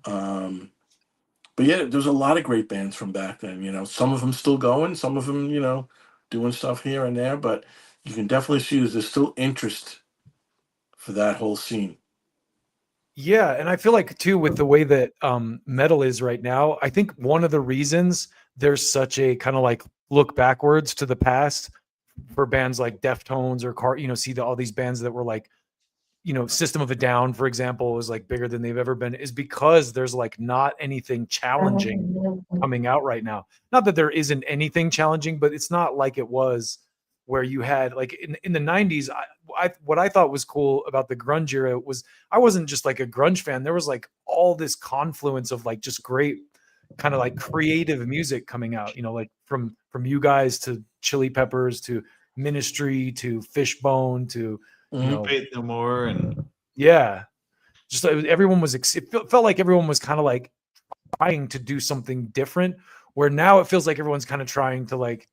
But yeah, there's a lot of great bands from back then. You know, some of them still going, some of them, you know, doing stuff here and there. But you can definitely see there's still interest for that whole scene. Yeah, and I feel like too, with the way that metal is right now, I think one of the reasons there's such a kind of like look backwards to the past for bands like Deftones or you know, see all these bands that were like, you know, System of a Down, for example, is like bigger than they've ever been, is because there's like not anything challenging coming out right now. Not that there isn't anything challenging, but it's not like it was where you had like in the 90s. What I thought was cool about the grunge era was I wasn't just like a grunge fan. There was like all this confluence of like just great kind of like creative music coming out, you know, like from you guys to Chili Peppers to Ministry to Fishbone to, you know, Faith No More, and yeah, just everyone was, it felt like everyone was kind of like trying to do something different, where now it feels like everyone's kind of trying to like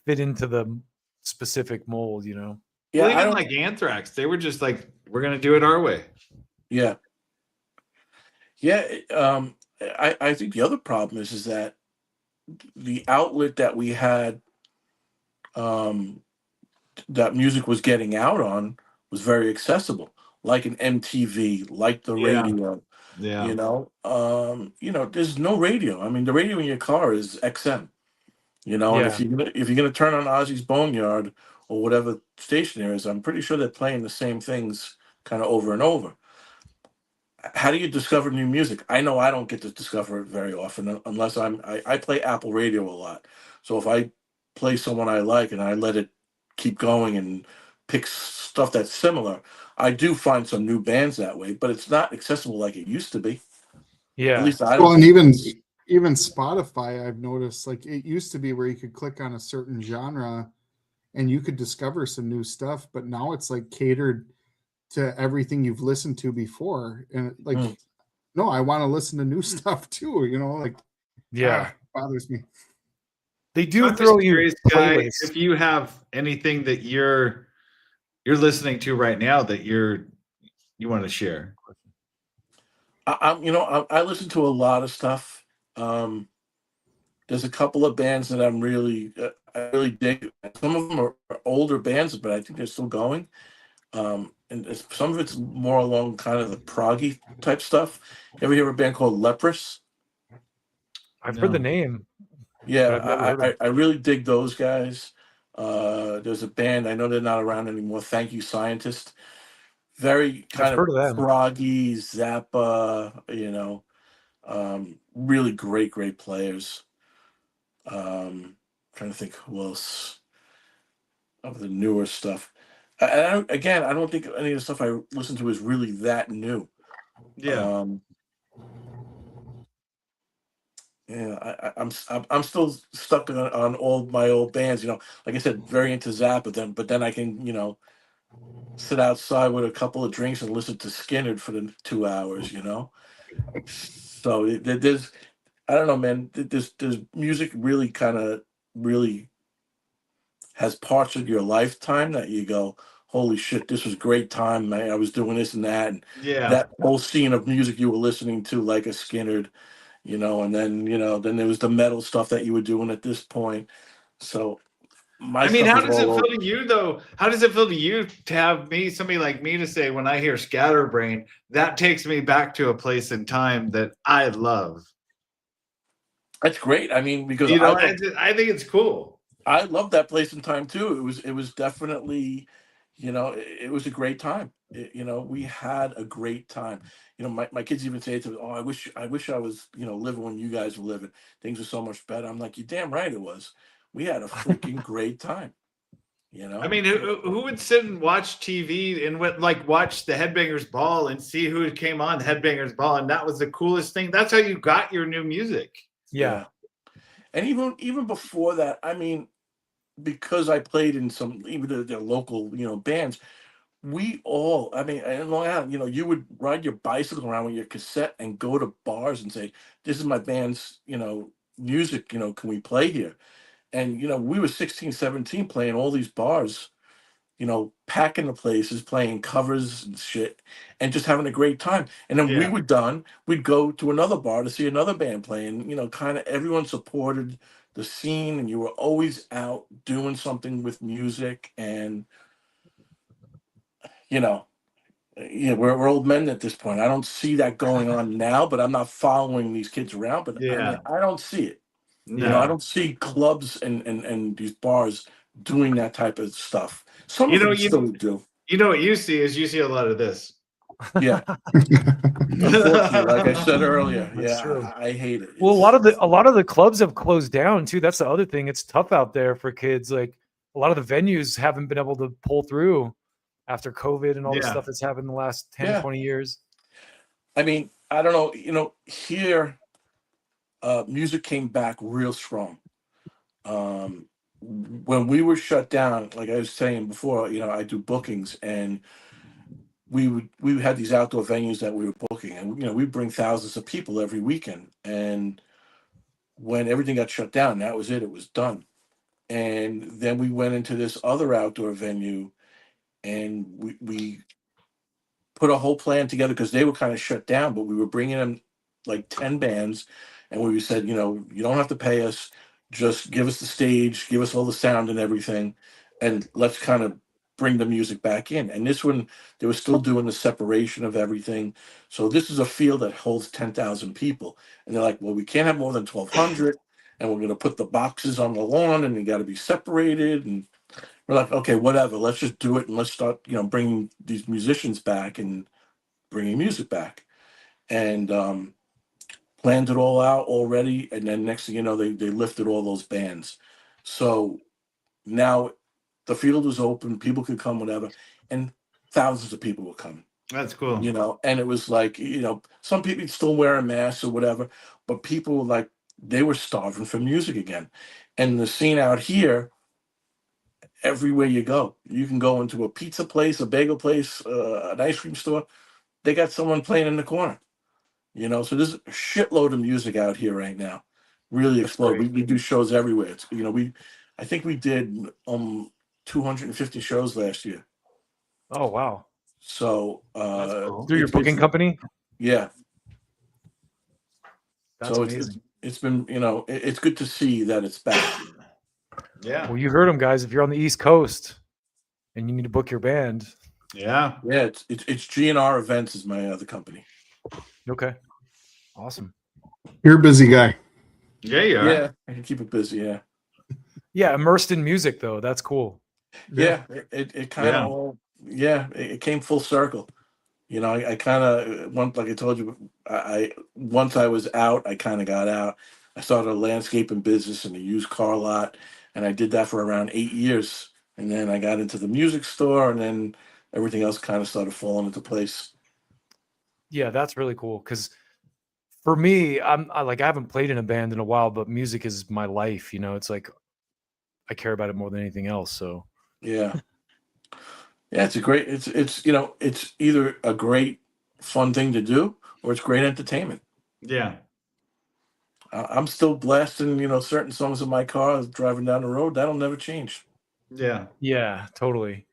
fit into the specific mold, you know? well, Yeah, I even don't. like Anthrax, they were just like, we're gonna do it our way. Yeah, yeah. I think the other problem is that the outlet that we had, um, that music was getting out on, was very accessible, like an MTV, like the Yeah, radio. yeah, There's no radio. I mean, the radio in your car is XM. And Yeah. if you're gonna turn on Ozzy's Boneyard or whatever station there is, I'm pretty sure they're playing the same things kind of over and over. How do you discover new music? I know I don't get to discover it very often unless I play Apple Radio a lot. So if I play someone I like and I let it keep going and pick stuff that's similar, I do find some new bands that way, but it's not accessible like it used to be. At Yeah. least I Well, don't and think even it is. even Spotify, I've noticed, like it used to be where you could click on a certain genre and you could discover some new stuff, but now it's like catered to everything you've listened to before. And like, Hmm. no, I want to listen to new stuff too, like Yeah. bothers me. They So do I'm throw just you curious, Guy, playlists. if you have anything that you're listening to right now that you want to share. I listen to a lot of stuff. There's a couple of bands that I really dig. Some of them are older bands, but I think they're still going. And some of it's more along kind of the proggy type stuff. You ever hear of a band called Leprous? I've heard the No. name, Yeah, but I've never heard of it. I really dig those guys. There's a band, I know they're not around anymore, Thank You Scientist. Very I've kind of heard of them. proggy, Zappa, really great players. Trying to think who else of the newer stuff. I don't think any of the stuff I listen to is really that new. Yeah. Um, yeah, I'm still stuck on all my old bands. Like I said, very into Zappa. But then I can sit outside with a couple of drinks and listen to Skinner for the 2 hours. So there's I don't know, man. There's music really kind of really has parts of your lifetime that you go, holy shit, this was a great time. I was doing this and that, and Yeah. that whole scene of music you were listening to, like a Skinner, and then there was the metal stuff that you were doing at this point. So my I mean, stuff how is does it all feel over. to you though? How does it feel to you to have somebody like me to say when I hear Scatterbrain, that takes me back to a place in time that I love. That's great. I mean, because I think it's cool. I love that place and time too. It was definitely, it was a great time. We had a great time. My kids even say to me, "Oh, I wish I was, living when you guys were living. Things were so much better." I'm like, "You're damn right it was. We had a freaking great time." I mean, who would sit and watch TV and watch the Headbangers Ball and see who came on the Headbangers Ball, and that was the coolest thing. That's how you got your new music. Yeah. And even before that, I mean, because I played in some even the local, bands, we all, I mean, in Long Island, you would ride your bicycle around with your cassette and go to bars and say, "This is my band's, music, can we play here?" And, we were 16, 17 playing all these bars, packing the places, playing covers and shit, and just having a great time. And then we Yeah. were done, we'd go to another bar to see another band playing, kind of everyone supported the scene, and you were always out doing something with music. And, you know, yeah, we're old men at this point. I don't see that going on now, but I'm not following these kids around. But I mean, Yeah. I don't see it. No. I don't see clubs and these bars doing that type of stuff. Some You of know, them you still do. you know what you see is you see a lot of this. Yeah. Unfortunately, like I said earlier, That's true. I hate it. Well, a lot of the clubs have closed down too. That's the other thing. It's tough out there for kids. Like a lot of the venues haven't been able to pull through after COVID and all the Yeah. stuff that's happened in the last 10, Yeah. 20 years. I mean, I don't know, here music came back real strong. When we were shut down, like I was saying before, I do bookings, and we had these outdoor venues that we were booking, and we bring thousands of people every weekend. And when everything got shut down, that was it. It was done. And then we went into this other outdoor venue, and we put a whole plan together because they were kind of shut down, but we were bringing them like 10 bands, and we said, you don't have to pay us, just give us the stage, give us all the sound and everything, and let's kind of bring the music back in. And this one, they were still doing the separation of everything. So this is a field that holds 10,000 people. And they're like, well, we can't have more than 1,200, and we're going to put the boxes on the lawn, and they got to be separated. And we're like, okay, whatever, let's just do it, and let's start, bringing these musicians back and bringing music back. And planned it all out already, and then next thing you know, they lifted all those bands. So now the field was open, people could come, whatever, and thousands of people were coming. That's cool. And it was like, some people still wearing masks or whatever, but people were like, they were starving for music again. And the scene out here, everywhere you go, you can go into a pizza place, a bagel place, an ice cream store, they got someone playing in the corner. So there's a shitload of music out here right now. Really explode. We do shows everywhere. It's, I think we did 250 shows last year. Oh wow! So cool. Through your booking company? Yeah. That's amazing. It's been, it's good to see that it's back. Yeah. Well, you heard them, guys. If you're on the East Coast and you need to book your band, yeah, it's G&R Events is my other company. Okay. Awesome. You're a busy guy. Yeah, you are. Yeah, I can keep it busy. Yeah. Yeah, immersed in music though. That's cool. Yeah, it kind of all. Yeah, it came full circle. I kind of like I told you, I once I was out, I kind of got out. I started a landscaping business in a used car lot, and I did that for around 8 years. And then I got into the music store, and then everything else kind of started falling into place. Yeah, that's really cool. Because for me, I haven't played in a band in a while, but music is my life. It's like I care about it more than anything else. So yeah, it's a great. It's either a great fun thing to do or it's great entertainment. Yeah. I'm still blasting, certain songs in my car driving down the road. That'll never change. Yeah. Yeah, totally.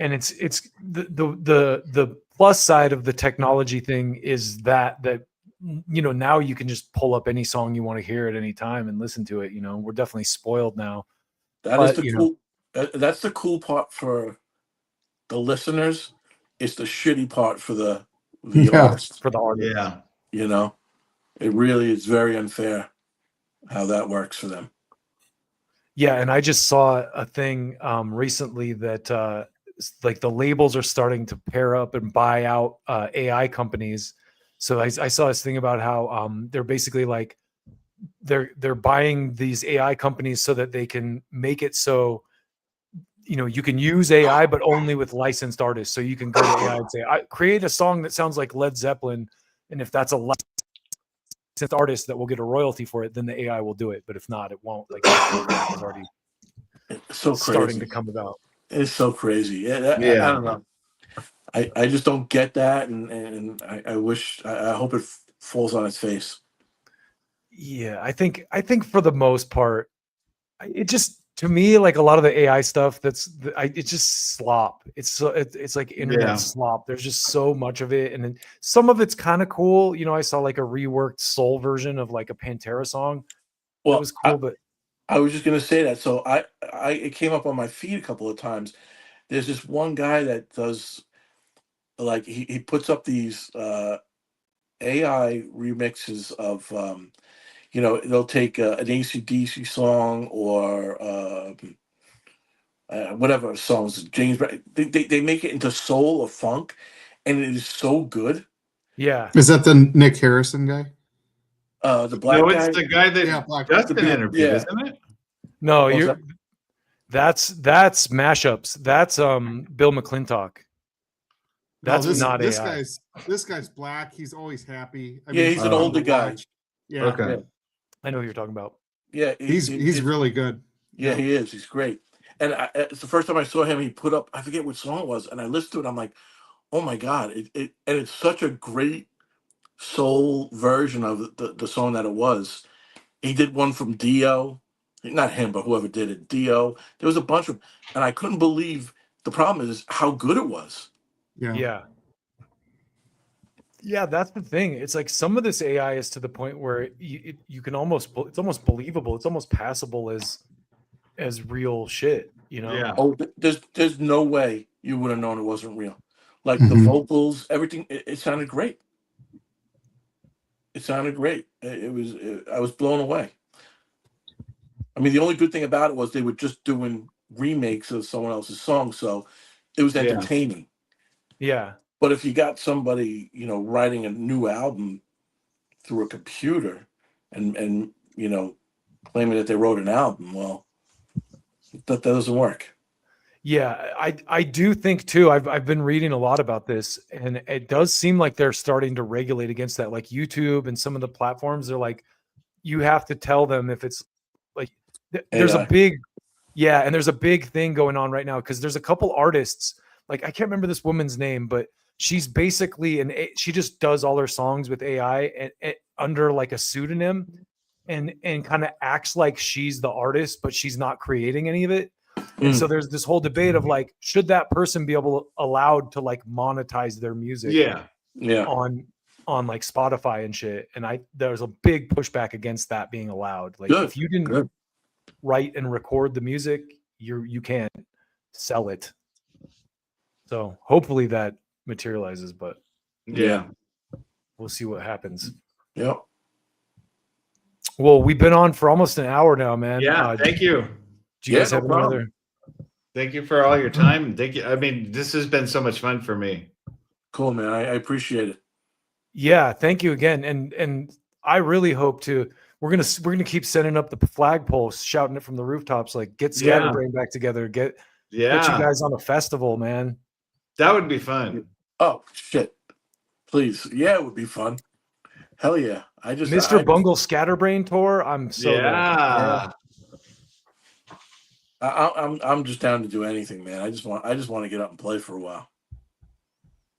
And it's the plus side of the technology thing is that now you can just pull up any song you want to hear at any time and listen to it. We're definitely spoiled now. That's the cool part for the listeners. It's the shitty part for the artist. For the artist. Yeah. It really is very unfair how that works for them. Yeah, and I just saw a thing recently that like the labels are starting to pair up and buy out AI companies. So I saw this thing about how they're basically like they're buying these AI companies so that they can make it so you can use AI but only with licensed artists. So you can go to AI and say, I create a song that sounds like Led Zeppelin, and if that's a licensed artist that will get a royalty for it, then the AI will do it. But if not, it won't. Like it's already so starting to come about. It's so crazy. I don't know. I just don't get that, and I wish. I hope it falls on its face. Yeah, I think for the most part, it just, to me, like a lot of the AI stuff, it's just slop. It's like internet slop. There's just so much of it, and then some of it's kind of cool. I saw like a reworked soul version of like a Pantera song. Well, it was cool, but I was just gonna say that. So it came up on my feed a couple of times. There's this one guy that does, like, he puts up these AI remixes of they'll take an AC/DC song or whatever songs, James Brown. They make it into soul or funk, and it is so good. Yeah. Is that the Nick Harrison guy? The black guy? It's the guy that Justin interviewed, isn't it? No, that's mashups. That's Bill McClintock. That's not AI. This guy's black. He's always happy. He's an older guy. Yeah. Okay. I know who you're talking about. Yeah, He's really good. Yeah, he is. He's great. And it's the first time I saw him. He put up, I forget what song it was, and I listened to it. I'm like, oh my god! And it's such a great soul version of the song that it was. He did one from Dio, not him, but whoever did it. Dio. There was a bunch of, and I couldn't believe. The problem is how good it was. Yeah. Yeah, that's the thing. It's like some of this AI is to the point where you can almost, it's almost believable. It's almost passable as real shit, you know? Yeah. Oh, there's no way you would have known it wasn't real. Like the Mhm. vocals, everything. It sounded great. It sounded great. I was blown away. I mean, the only good thing about it was they were just doing remakes of someone else's song, so it was Yeah. entertaining. Yeah. But if you got somebody, writing a new album through a computer and claiming that they wrote an album, well, that doesn't work. Yeah, I do think too. I've been reading a lot about this, and it does seem like they're starting to regulate against that. Like YouTube and some of the platforms, they're like, you have to tell them if it's like there's a AI. big and there's a big thing going on right now because there's a couple artists, like I can't remember this woman's name, but she's basically she just does all her songs with AI and under like a pseudonym and kind of acts like she's the artist, but she's not creating any of it. And so there's this whole debate of like, should that person be allowed to like monetize their music Yeah. on like Spotify and shit? And there's a big pushback against that being allowed. Like Good. if you didn't write and record the music, you can't sell it. So hopefully that materializes, but Yeah. we'll see what happens. Yep. Well, we've been on for almost an hour now, man. Yeah. Thank you. Do you guys no have any problem. other? Thank you for all your time. Thank you. I mean, this has been so much fun for me. Cool, man. I appreciate it. Yeah, thank you again. And I really hope to. We're gonna keep sending up the flagpole, shouting it from the rooftops, like get Scatterbrain back together, get you guys on a festival, man. That would be fun. Oh shit! Please, yeah, it would be fun. Hell yeah! Mr. Bungle Scatterbrain tour. I'm so yeah. I'm just down to do anything, man. I just want to get up and play for a while.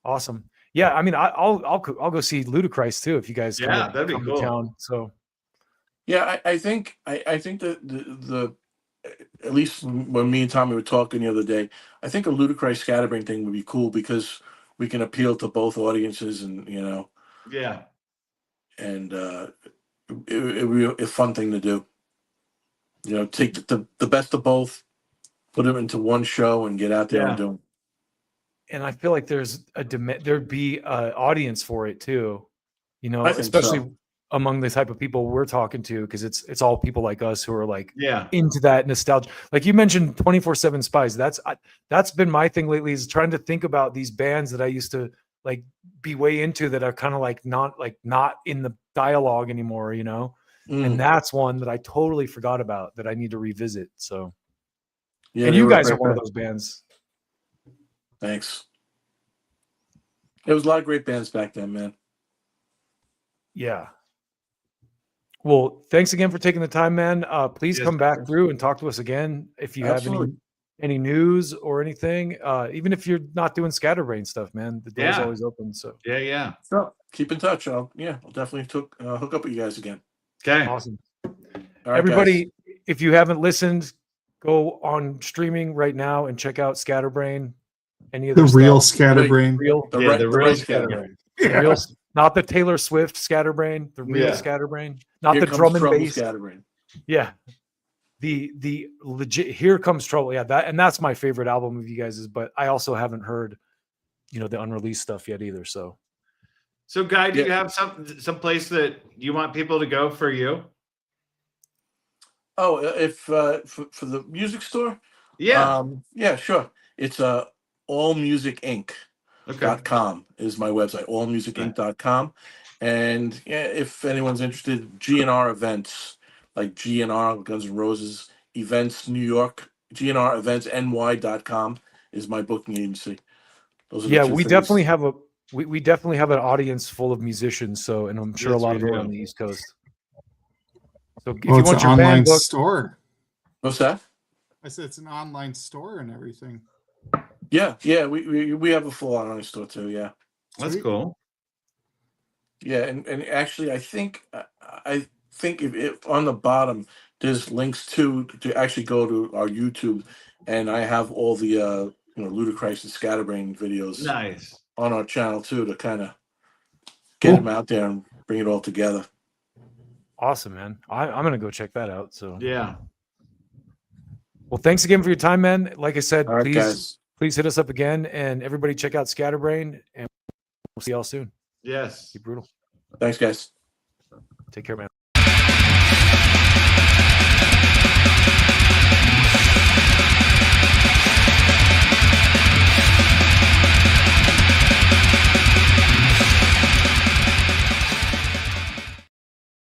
Awesome. Yeah, I mean, I'll go see Ludacris too if you guys that'd be cool. to town. So yeah, I think that the at least when me and Tommy were talking the other day, I think a Ludacris Scatterbrain thing would be cool because we can appeal to both audiences, and Yeah. and it would be a fun thing to do. Take the best of both, put them into one show, and get out there and do them. And I feel like there's there'd be an audience for it too, I think especially so. among the type of people we're talking to, because it's all people like us who are like Yeah. into that nostalgia. Like you mentioned 24/7 Spies. That's been my thing lately, is trying to think about these bands that I used to like be way into that are kind of like not in the dialogue anymore, and that's one that I totally forgot about that I need to revisit. So Yeah, and you guys are one of those bands. Thanks. There was a lot of great bands back then, man. Yeah. Well, thanks again for taking the time, man. Please come back through and talk to us again if you have any news or anything. Even if you're not doing Scatterbrain stuff, man, the door's always open. So Yeah. So keep in touch. I'll definitely hook up with you guys again. Okay. Awesome. All right, everybody, guys. if you haven't listened, go on streaming right now and check out Scatterbrain. Any of The real stuff. Scatterbrain. The real Scatterbrain. The real, not the Taylor Swift Scatterbrain, the real Scatterbrain, not Here the Comes drum and Trouble bass. Scatterbrain. Yeah. The legit Here Comes Trouble. Yeah, that's my favorite album of you guys's, but I also haven't heard, the unreleased stuff yet either. So Guy, do you have some place that you want people to go for you? Oh, if for the music store? Yeah. Yeah, sure. It's allmusicinc.com is my website, allmusicinc.com. And if anyone's interested, GNR events, like GNR, Guns N' Roses events, New York, GNR events, ny.com is my booking agency. Those are the two we things. definitely have we definitely have an audience full of musicians. So, and I'm sure a lot of them are on the East Coast. So if Oh, you it's want an your band online book, store. What's that? I said it's an online store and everything. Yeah, we have a full online store too. Yeah, That's Sweet. cool. yeah, and actually, I think if on the bottom there's links to actually go to our YouTube, and I have all the Ludacris and Scatterbrain videos Nice. on our channel too to kind of get Cool. them out there and bring it all together. awesome, man. I'm gonna go check that out. So Yeah. well, thanks again for your time, man. Like I said, All right, please guys. hit us up again, and everybody check out Scatterbrain, and we'll see y'all soon. Yes. Keep brutal. Thanks, guys. Take care, man.